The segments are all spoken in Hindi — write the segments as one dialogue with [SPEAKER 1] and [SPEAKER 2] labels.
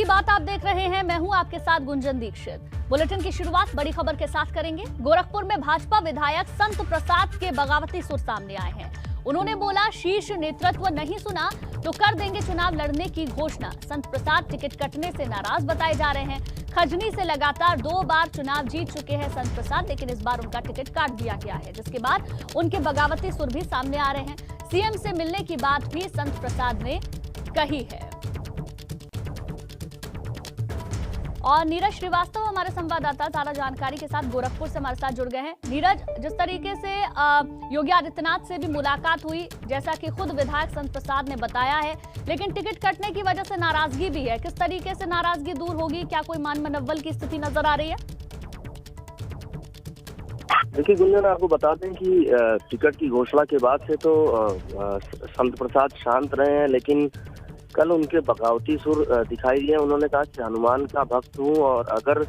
[SPEAKER 1] की बात आप देख रहे हैं, मैं हूं आपके साथ गुंजन दीक्षित। बुलेटिन की शुरुआत बड़ी खबर के साथ करेंगे। गोरखपुर में भाजपा विधायक संत प्रसाद के बगावती सुर सामने आए हैं। उन्होंने बोला, शीर्ष नेतृत्व नहीं सुना तो कर देंगे चुनाव लड़ने की घोषणा। संत प्रसाद टिकट कटने से नाराज बताए जा रहे हैं। खजनी से लगातार 2 बार चुनाव जीत चुके हैं संत प्रसाद, लेकिन इस बार उनका टिकट काट दिया गया है, जिसके बाद उनके बगावती सुर भी सामने आ रहे हैं। सीएम से मिलने की बात भी संत प्रसाद ने कही है। और नीरज श्रीवास्तव हमारे संवाददाता ताजा जानकारी के साथ गोरखपुर से हमारे साथ जुड़ गए हैं। नीरज, जिस तरीके से योगी आदित्यनाथ से भी मुलाकात हुई, जैसा कि खुद विधायक संत प्रसाद ने बताया है, लेकिन टिकट कटने की वजह से नाराजगी भी है। किस तरीके से नाराजगी दूर होगी? क्या कोई मान मनव्वल की स्थिति नजर आ रही है?
[SPEAKER 2] देखिए गुंजन, आपको बता दें कि टिकट की घोषणा के बाद से तो संत प्रसाद शांत रहे हैं, लेकिन कल उनके बगावती सुर दिखाई दिए। उन्होंने कहा कि हनुमान का भक्त हूँ और अगर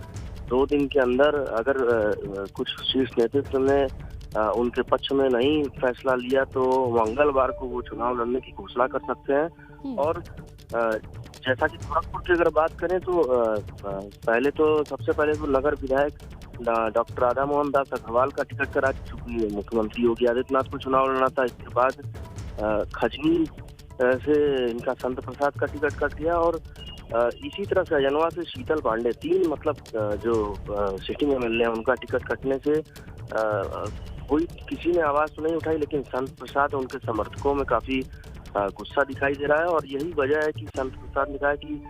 [SPEAKER 2] 2 दिन के अंदर अगर कुछ शीर्ष नेतृत्व ने उनके पक्ष में नहीं फैसला लिया तो मंगलवार को वो चुनाव लड़ने की घोषणा कर सकते हैं। और जैसा कि गोरखपुर की अगर बात करें तो सबसे पहले तो नगर विधायक डॉक्टर राधा मोहन दास अग्रवाल का टिकट करा चुकी मुख्यमंत्री योगी आदित्यनाथ को चुनाव लड़ना था। इसके बाद खजनी से इनका संत प्रसाद का टिकट कट गया और इसी तरह से अजनवा से शीतल पांडे, 3 जो सिटिंग एमएलए हैं, उनका टिकट कटने से कोई किसी ने आवाज तो नहीं उठाई, लेकिन संत प्रसाद उनके समर्थकों में काफी गुस्सा दिखाई दे रहा है। और यही वजह है कि संत प्रसाद ने कहा कि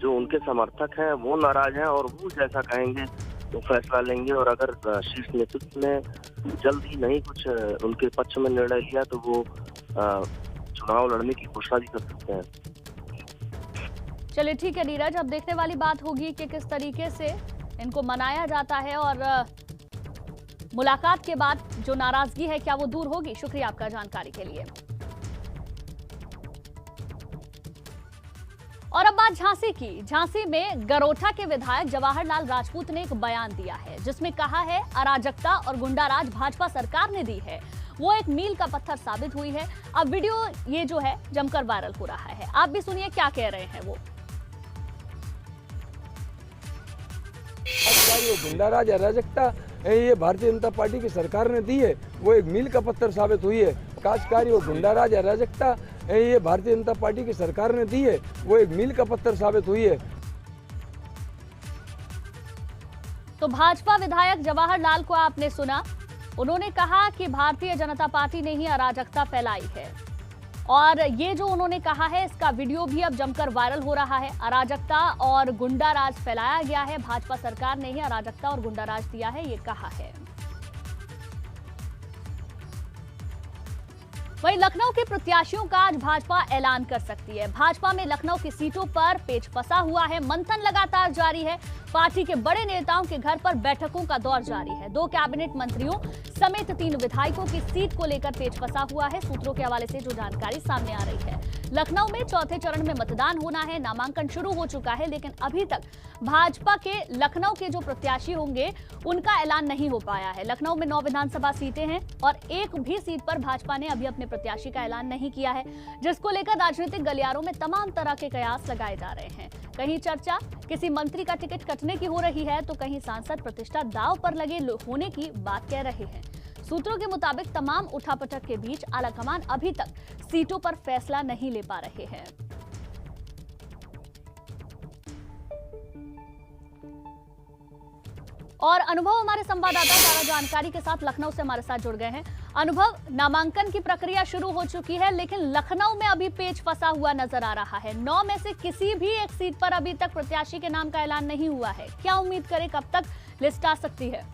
[SPEAKER 2] जो उनके समर्थक हैं वो नाराज हैं और वो जैसा कहेंगे तो फैसला लेंगे। और अगर शीर्ष नेतृत्व ने जल्द ही नहीं कुछ उनके पक्ष में निर्णय लिया तो वो चुनाव लड़ने की घोषणा भी कर सकते हैं।
[SPEAKER 1] चलिए ठीक है नीरज, अब देखने वाली बात होगी कि किस तरीके से इनको मनाया जाता है और मुलाकात के बाद जो नाराजगी है क्या वो दूर होगी। शुक्रिया आपका जानकारी के लिए। और अब बात झांसी की। झांसी में गरोठा के विधायक जवाहरलाल राजपूत ने एक बयान दिया है, जिसमें कहा है अराजकता और गुंडाराज भाजपा सरकार ने दी है, वो एक मील का पत्थर साबित हुई है। अब वीडियो ये जो है जमकर वायरल हो रहा है, आप भी सुनिए क्या कह रहे हैं वो।
[SPEAKER 3] गुंडाराज अराजकता ये भारतीय जनता पार्टी की सरकार ने दी है, वो एक मील का पत्थर साबित हुई है। काशकारी और गुंडाराज अराजकता ये भारतीय जनता पार्टी की सरकार ने दी है, वो एक मील का पत्थर साबित हुई है।
[SPEAKER 1] तो भाजपा विधायक जवाहरलाल को आपने सुना, उन्होंने कहा कि भारतीय जनता पार्टी ने ही अराजकता फैलाई है। और ये जो उन्होंने कहा है इसका वीडियो भी अब जमकर वायरल हो रहा है। अराजकता और गुंडाराज फैलाया गया है, भाजपा सरकार ने ही अराजकता और गुंडाराज दिया है, ये कहा है। वहीं लखनऊ के प्रत्याशियों का आज भाजपा ऐलान कर सकती है। भाजपा में लखनऊ की सीटों पर पेच फंसा हुआ है, मंथन लगातार जारी है। पार्टी के बड़े नेताओं के घर पर बैठकों का दौर जारी है। 2 कैबिनेट मंत्रियों समेत 3 विधायकों की सीट को लेकर पेच फंसा हुआ है। सूत्रों के हवाले से जो जानकारी सामने आ रही है, लखनऊ में चौथे चरण में मतदान होना है, नामांकन शुरू हो चुका है, लेकिन अभी तक भाजपा के लखनऊ के जो प्रत्याशी होंगे उनका ऐलान नहीं हो पाया है। लखनऊ में 9 विधानसभा सीटें हैं और एक भी सीट पर भाजपा ने अभी अपने प्रत्याशी का ऐलान नहीं किया है, जिसको लेकर राजनीतिक गलियारों में तमाम तरह के कयास लगाए जा रहे हैं। कहीं चर्चा किसी मंत्री का टिकट कटने की हो रही है तो कहीं सांसद प्रतिष्ठा दांव पर लगे होने की बात कह रहे हैं। सूत्रों के मुताबिक तमाम उठापटक के बीच आलाकमान अभी तक सीटों पर फैसला नहीं ले पा रहे हैं। और अनुभव हमारे संवाददाता ज्यादा जानकारी के साथ लखनऊ से हमारे साथ जुड़ गए हैं। अनुभव, नामांकन की प्रक्रिया शुरू हो चुकी है, लेकिन लखनऊ में अभी पेच फंसा हुआ नजर आ रहा है। 9 में से किसी भी एक सीट पर अभी तक प्रत्याशी के नाम का ऐलान नहीं हुआ है। क्या उम्मीद करें कब तक लिस्ट आ सकती है?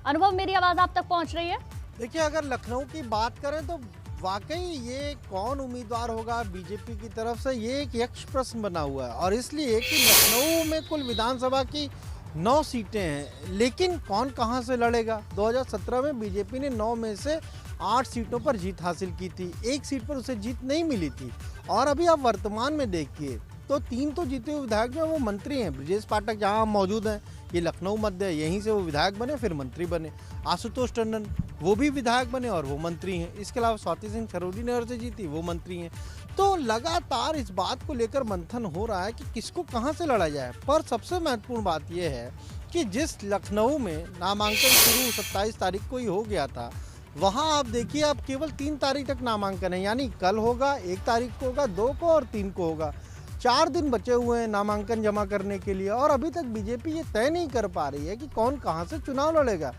[SPEAKER 1] अनुभव, मेरी आवाज आप तक पहुंच रही है?
[SPEAKER 4] देखिए, अगर लखनऊ की बात करें तो वाकई ये कौन उम्मीदवार होगा बीजेपी की तरफ से, ये एक यक्ष प्रश्न बना हुआ है। और इसलिए कि लखनऊ में कुल विधानसभा की 9 सीटें हैं, लेकिन कौन कहां से लड़ेगा। 2017 में बीजेपी ने 9 में से 8 सीटों पर जीत हासिल की थी, 1 सीट पर उसे जीत नहीं मिली थी। और अभी आप वर्तमान में देखिए तो 3 तो जीते हुए विधायक जो वो मंत्री हैं, ब्रजेश पाठक जहाँ मौजूद हैं, ये लखनऊ मध्य, यहीं से वो विधायक बने फिर मंत्री बने। आशुतोष टंडन वो भी विधायक बने और वो मंत्री हैं। इसके अलावा स्वाति सिंह छरोडी नगर से जीती, वो मंत्री हैं। तो लगातार इस बात को लेकर मंथन हो रहा है कि किसको कहाँ से लड़ा जाए। पर सबसे महत्वपूर्ण बात यह है कि जिस लखनऊ में नामांकन शुरू 27 तारीख को ही हो गया था, वहाँ आप देखिए अब केवल 3 तारीख तक नामांकन है, यानी कल होगा, 1 तारीख को होगा, 2 को और 3 को होगा। 4 दिन बचे हुए हैं नामांकन जमा करने के लिए और अभी तक बीजेपी ये तय नहीं कर पा रही है कि कौन कहाँ से चुनाव लड़ेगा।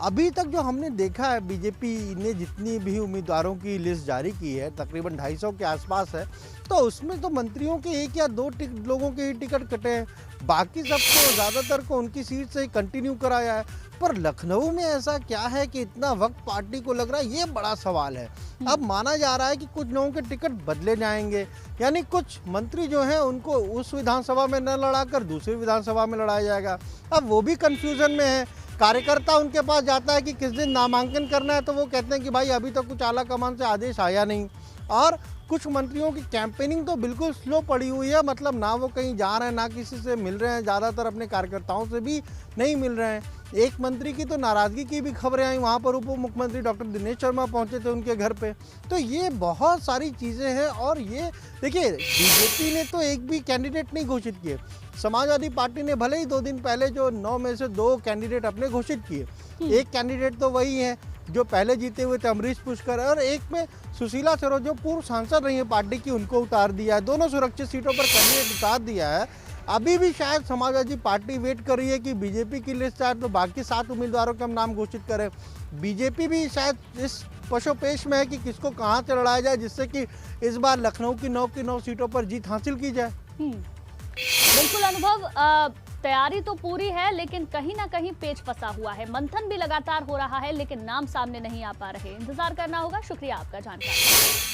[SPEAKER 4] अभी तक जो हमने देखा है, बीजेपी ने जितनी भी उम्मीदवारों की लिस्ट जारी की है, तकरीबन 250 के आसपास है, तो उसमें तो मंत्रियों के 1 या 2 लोगों के ही टिकट कटे हैं, बाकी सबको ज़्यादातर को उनकी सीट से ही कंटिन्यू कराया है। पर लखनऊ में ऐसा क्या है कि इतना वक्त पार्टी को लग रहा है, ये बड़ा सवाल है। अब माना जा रहा है कि कुछ लोगों के टिकट बदले जाएंगे, यानी कुछ मंत्री जो हैं उनको उस विधानसभा में न लड़ाकर दूसरी विधानसभा में लड़ाया जाएगा। अब वो भी कंफ्यूजन में है। कार्यकर्ता उनके पास जाता है कि किस दिन नामांकन करना है, तो वो कहते हैं कि भाई अभी तक कुछ आला कमान से आदेश आया नहीं। और कुछ मंत्रियों की कैंपेनिंग तो बिल्कुल स्लो पड़ी हुई है, मतलब ना वो कहीं जा रहे हैं, ना किसी से मिल रहे हैं, ज़्यादातर अपने कार्यकर्ताओं से भी नहीं मिल रहे हैं। एक मंत्री की तो नाराज़गी की भी खबरें आई, वहाँ पर उप मुख्यमंत्री डॉक्टर दिनेश शर्मा पहुँचे थे उनके घर पे। तो ये बहुत सारी चीज़ें हैं। और ये देखिए, बीजेपी ने तो एक भी कैंडिडेट नहीं घोषित किए। समाजवादी पार्टी ने भले ही 2 दिन पहले जो 9 में से 2 कैंडिडेट अपने घोषित किए, एक कैंडिडेट तो वही है जो पहले जीते हुए थे, अमरीश पुष्कर, और एक में सुशीला सरोज जो पूर्व सांसद रही है पार्टी की, उनको उतार दिया है। दोनों सुरक्षित सीटों पर कैंडिडेट उतार दिया है। अभी भी शायद समाजवादी पार्टी वेट कर रही है कि बीजेपी की लिस्ट आए तो बाकी 7 उम्मीदवारों के हम नाम घोषित करें। बीजेपी भी शायद इस पशोपेश में है कि किसको कहाँ से लड़ाया जाए, जिससे कि इस बार लखनऊ की 9 की 9 सीटों पर जीत हासिल की जाए।
[SPEAKER 1] बिल्कुल अनुभव, तैयारी तो पूरी है लेकिन कहीं ना कहीं पेच फंसा हुआ है। मंथन भी लगातार हो रहा है लेकिन नाम सामने नहीं आ पा रहे। इंतजार करना होगा। शुक्रिया आपका जानकारी।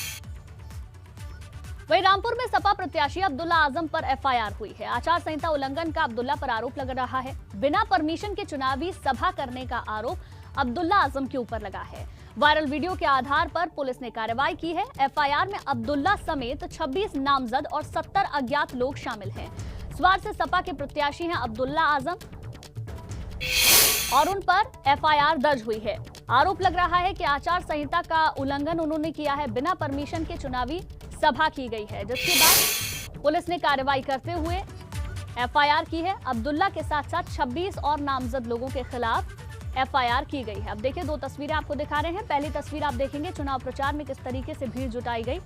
[SPEAKER 1] वहीं रामपुर में सपा प्रत्याशी अब्दुल्ला आजम पर एफआईआर हुई है। आचार संहिता उल्लंघन का अब्दुल्ला पर आरोप लग रहा है। बिना परमिशन के चुनावी सभा करने का आरोप अब्दुल्ला आजम के ऊपर लगा है। वायरल वीडियो के आधार पर पुलिस ने कार्रवाई की है। एफआईआर में अब्दुल्ला समेत 26 नामजद और 70 अज्ञात लोग शामिल हैं। स्वार से सपा के प्रत्याशी हैं अब्दुल्ला आजम और उन पर एफआईआर दर्ज हुई है। आरोप लग रहा है कि आचार संहिता का उल्लंघन उन्होंने किया है। बिना परमिशन के चुनावी सभा की गई है, जिसके बाद पुलिस ने कार्रवाई करते हुए एफआईआर की है। अब्दुल्ला के साथ साथ 26 और नामजद लोगों के खिलाफ एफआईआर की गई है। अब देखिए, 2 तस्वीरें आपको दिखा रहे हैं। पहली तस्वीर आप देखेंगे चुनाव प्रचार में किस तरीके से भीड़ जुटाई गई,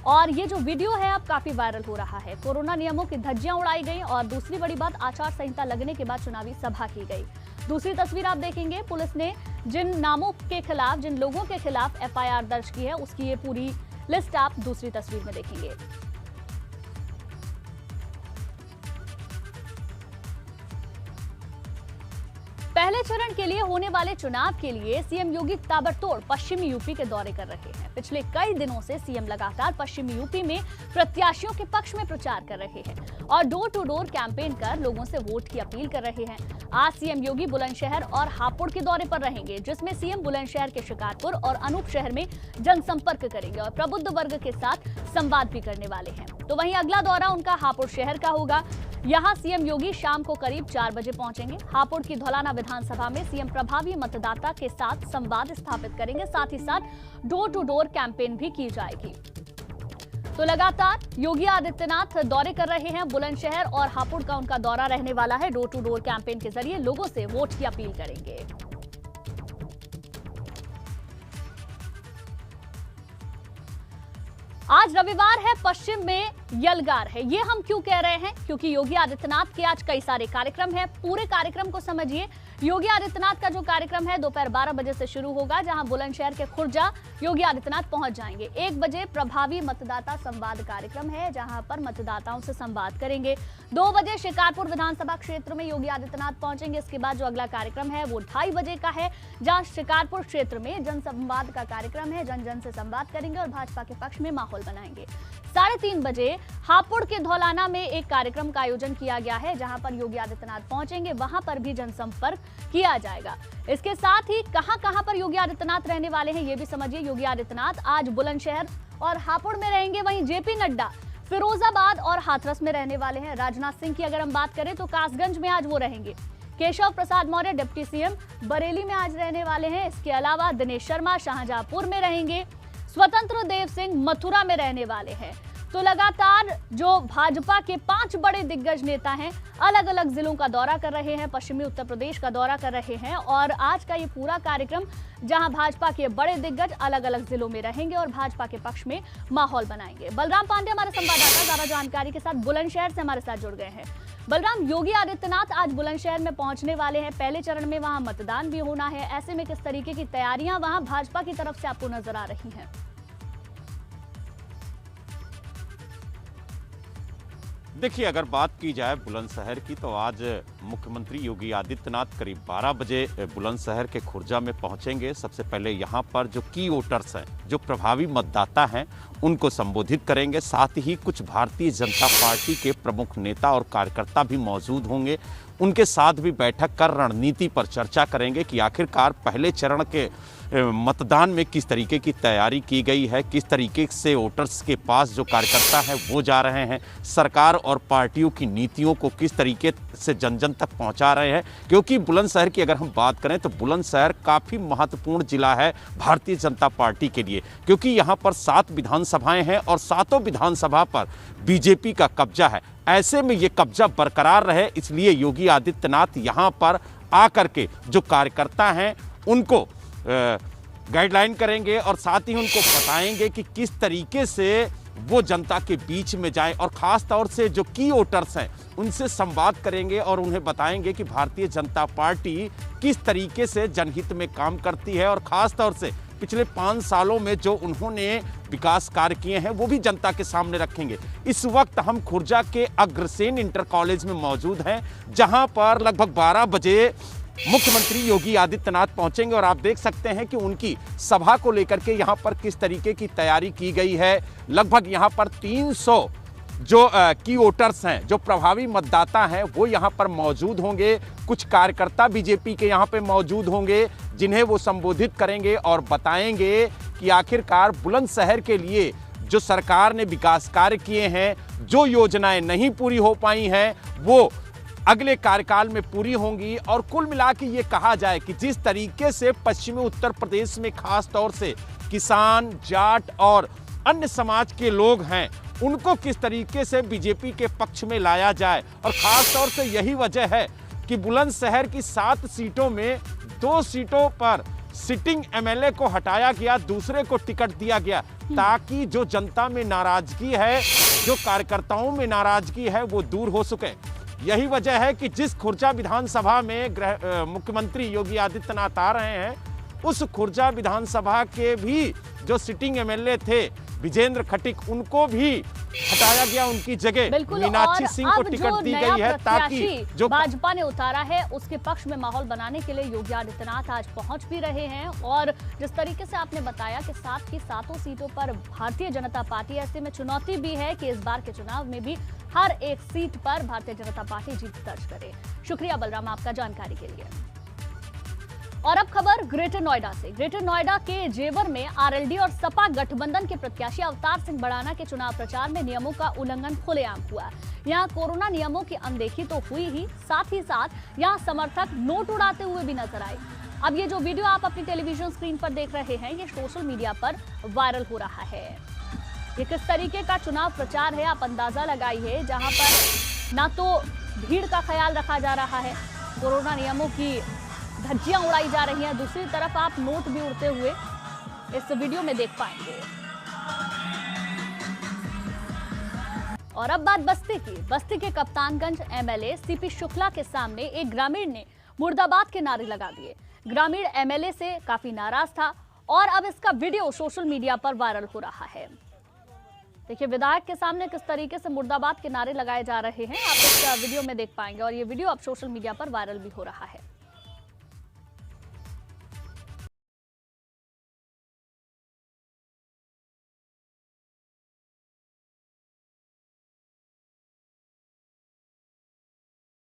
[SPEAKER 1] और ये जो वीडियो है अब काफी वायरल हो रहा है। कोरोना नियमों की धज्जियां उड़ाई गई और दूसरी बड़ी बात, आचार संहिता लगने के बाद चुनावी सभा की गई। दूसरी तस्वीर आप देखेंगे, पुलिस ने जिन नामों के खिलाफ, जिन लोगों के खिलाफ एफआईआर दर्ज की है, उसकी ये पूरी लिस्ट आप दूसरी तस्वीर में देखेंगे। पहले चरण के लिए होने वाले चुनाव के लिए सीएम योगी ताबड़तोड़ पश्चिमी यूपी के दौरे कर रहे हैं। पिछले कई दिनों से सीएम लगातार पश्चिमी यूपी में प्रत्याशियों के पक्ष में प्रचार कर रहे हैं और डोर टू डोर कैंपेन कर लोगों से वोट की अपील कर रहे हैं। आज सीएम योगी बुलंदशहर और हापुड़ के दौरे पर रहेंगे, जिसमें सीएम बुलंदशहर के शिकारपुर और अनूप शहर में जनसंपर्क करेंगे और प्रबुद्ध वर्ग के साथ संवाद भी करने वाले हैं। तो वहीं अगला दौरा उनका हापुड़ शहर का होगा। यहां सीएम योगी शाम को करीब 4 बजे पहुंचेंगे। हापुड़ की धौलाना विधानसभा में सीएम प्रभावी मतदाता के साथ संवाद स्थापित करेंगे। साथ ही साथ डोर टू डोर कैंपेन भी की जाएगी। तो लगातार योगी आदित्यनाथ दौरे कर रहे हैं। बुलंदशहर और हापुड़ का उनका दौरा रहने वाला है। डोर टू डोर कैंपेन के जरिए लोगों से वोट की अपील करेंगे। आज रविवार है, पश्चिम में यलगार है। ये हम क्यों कह रहे हैं? क्योंकि योगी आदित्यनाथ के आज कई सारे कार्यक्रम हैं। पूरे कार्यक्रम को समझिए। योगी आदित्यनाथ का जो कार्यक्रम है दोपहर 12 बजे से शुरू होगा, जहां बुलंदशहर के खुर्जा योगी आदित्यनाथ पहुंच जाएंगे। 1 बजे प्रभावी मतदाता संवाद कार्यक्रम है, जहां पर मतदाताओं से संवाद करेंगे। 2 बजे शिकारपुर विधानसभा क्षेत्र में योगी आदित्यनाथ पहुंचेंगे। इसके बाद जो अगला कार्यक्रम है वो 2:30 बजे का है, जहां शिकारपुर क्षेत्र में जनसंवाद का कार्यक्रम है। जन जन से संवाद करेंगे और भाजपा के पक्ष में माहौल बनाएंगे। 3:30 बजे हापुड़ के धौलाना में एक कार्यक्रम का आयोजन किया गया है, जहां पर योगी आदित्यनाथ पहुंचेंगे। वहां पर भी जनसंपर्क किया जाएगा। इसके साथ ही कहां पर योगी आदित्यनाथ रहने वाले हैं ये भी समझिए। योगी आदित्यनाथ आज बुलंदशहर और हापुड़ में रहेंगे। वहीं जेपी नड्डा फिरोजाबाद और हाथरस में रहने वाले हैं। राजनाथ सिंह की अगर हम बात करें तो कासगंज में आज वो रहेंगे। केशव प्रसाद मौर्य डिप्टी सीएम बरेली में आज रहने वाले हैं। इसके अलावा दिनेश शर्मा शाहजहांपुर में रहेंगे। स्वतंत्र देव सिंह मथुरा में रहने वाले हैं। तो लगातार जो भाजपा के 5 बड़े दिग्गज नेता हैं अलग अलग जिलों का दौरा कर रहे हैं, पश्चिमी उत्तर प्रदेश का दौरा कर रहे हैं। और आज का ये पूरा कार्यक्रम जहां भाजपा के बड़े दिग्गज अलग अलग जिलों में रहेंगे और भाजपा के पक्ष में माहौल बनाएंगे। बलराम पांडे हमारे संवाददाता ज्यादा जानकारी के साथ बुलंदशहर से हमारे साथ जुड़ गए हैं। बलराम, योगी आदित्यनाथ आज बुलंदशहर में पहुंचने वाले हैं। पहले चरण में वहां मतदान भी होना है। ऐसे में किस तरीके की तैयारियां वहां भाजपा की तरफ से आपको नजर आ रही हैं?
[SPEAKER 5] देखिए, अगर बात की जाए बुलंदशहर की तो आज मुख्यमंत्री योगी आदित्यनाथ करीब 12 बजे बुलंदशहर के खुर्जा में पहुंचेंगे। सबसे पहले यहां पर जो की वोटर्स हैं, जो प्रभावी मतदाता हैं, उनको संबोधित करेंगे। साथ ही कुछ भारतीय जनता पार्टी के प्रमुख नेता और कार्यकर्ता भी मौजूद होंगे। उनके साथ भी बैठक कर रणनीति पर चर्चा करेंगे कि आखिरकार पहले चरण के मतदान में किस तरीके की तैयारी की गई है, किस तरीके से वोटर्स के पास जो कार्यकर्ता है वो जा रहे हैं, सरकार और पार्टियों की नीतियों को किस तरीके से जन जन तक पहुंचा रहे हैं। क्योंकि बुलंदशहर की अगर हम बात करें तो बुलंदशहर काफ़ी महत्वपूर्ण जिला है भारतीय जनता पार्टी के लिए, क्योंकि यहाँ पर 7 विधानसभाएं हैं और 7 विधानसभा पर बीजेपी का कब्जा है। ऐसे में ये कब्जा बरकरार रहे, इसलिए योगी आदित्यनाथ यहाँ पर आकर के जो कार्यकर्ता हैं उनको गाइडलाइन करेंगे और साथ ही उनको बताएंगे कि किस तरीके से वो जनता के बीच में जाएं और ख़ास तौर से जो की वोटर्स हैं उनसे संवाद करेंगे और उन्हें बताएंगे कि भारतीय जनता पार्टी किस तरीके से जनहित में काम करती है और ख़ास तौर से पिछले 5 सालों में जो उन्होंने विकास कार्य किए हैं वो भी जनता के सामने रखेंगे। इस वक्त हम खुर्जा के अग्रसेन इंटर कॉलेज में मौजूद हैं, जहां पर लगभग 12 बजे मुख्यमंत्री योगी आदित्यनाथ पहुंचेंगे और आप देख सकते हैं कि उनकी सभा को लेकर के यहां पर किस तरीके की तैयारी की गई है। लगभग यहां पर 300 जो की वोटर्स हैं, जो प्रभावी मतदाता हैं, वो यहां पर मौजूद होंगे। कुछ कार्यकर्ता बीजेपी के यहां पे मौजूद होंगे जिन्हें वो संबोधित करेंगे और बताएंगे कि आखिरकार बुलंदशहर के लिए जो सरकार ने विकास कार्य किए हैं, जो योजनाएं नहीं पूरी हो पाई हैं, वो अगले कार्यकाल में पूरी होंगी। और कुल मिला के ये कहा जाए कि जिस तरीके से पश्चिमी उत्तर प्रदेश में खास तौर से किसान, जाट और अन्य समाज के लोग हैं, उनको किस तरीके से बीजेपी के पक्ष में लाया जाए। और खास तौर से यही वजह है कि बुलंदशहर की 7 सीटों में 2 सीटों पर सिटिंग एमएलए को हटाया गया, दूसरे को टिकट दिया गया, ताकि जो जनता में नाराजगी है, जो कार्यकर्ताओं में नाराजगी है, वो दूर हो सके। यही वजह है कि जिस खुर्जा विधानसभा में मुख्यमंत्री योगी आदित्यनाथ आ रहे हैं, उस खुर्जा विधानसभा के भी जो सिटिंग एमएलए थे विजेंद्र खटीक, उनको भी हटाया गया, उनकी जगह मीनाक्षी सिंह को टिकट दी गई है, ताकि जो
[SPEAKER 1] भाजपा ने उतारा है उसके पक्ष में माहौल बनाने के लिए योगी आदित्यनाथ आज पहुंच भी रहे हैं। और जिस तरीके से आपने बताया कि 7 की 7 सीटों पर भारतीय जनता पार्टी, ऐसे में चुनौती भी है कि इस बार के चुनाव में भी हर एक सीट पर भारतीय जनता पार्टी जीत दर्ज करे। शुक्रिया बलराम आपका जानकारी के लिए। और अब खबर ग्रेटर नोएडा से। ग्रेटर नोएडा के जेवर में आरएलडी और सपा गठबंधन के प्रत्याशी अवतार सिंह भड़ाना के चुनाव प्रचार में नियमों का उल्लंघन खुलेआम हुआ। यहां कोरोना नियमों की अनदेखी तो हुई ही, साथ ही साथ यहां समर्थक नोट उड़ाते हुए भी नजर आए। अब ये जो वीडियो आप अपनी टेलीविजन स्क्रीन पर देख रहे हैं, ये सोशल मीडिया पर वायरल हो रहा है। ये किस तरीके का चुनाव प्रचार है आप अंदाजा लगाइए, जहां पर ना तो भीड़ का ख्याल रखा जा रहा है, कोरोना नियमों की धज्जियां उड़ाई जा रही हैं, दूसरी तरफ आप नोट भी उड़ते हुए इस वीडियो में देख पाएंगे। और अब बात बस्ती की। बस्ती के कप्तानगंज एमएलए सीपी शुक्ला के सामने एक ग्रामीण ने मुर्दाबाद के नारे लगा दिए। ग्रामीण एमएलए से काफी नाराज था और अब इसका वीडियो सोशल मीडिया पर वायरल हो रहा है। देखिए विधायक के सामने किस तरीके से मुर्दाबाद के नारे लगाए जा रहे हैं, आप इस वीडियो में देख पाएंगे और ये वीडियो अब सोशल मीडिया पर वायरल भी हो रहा है।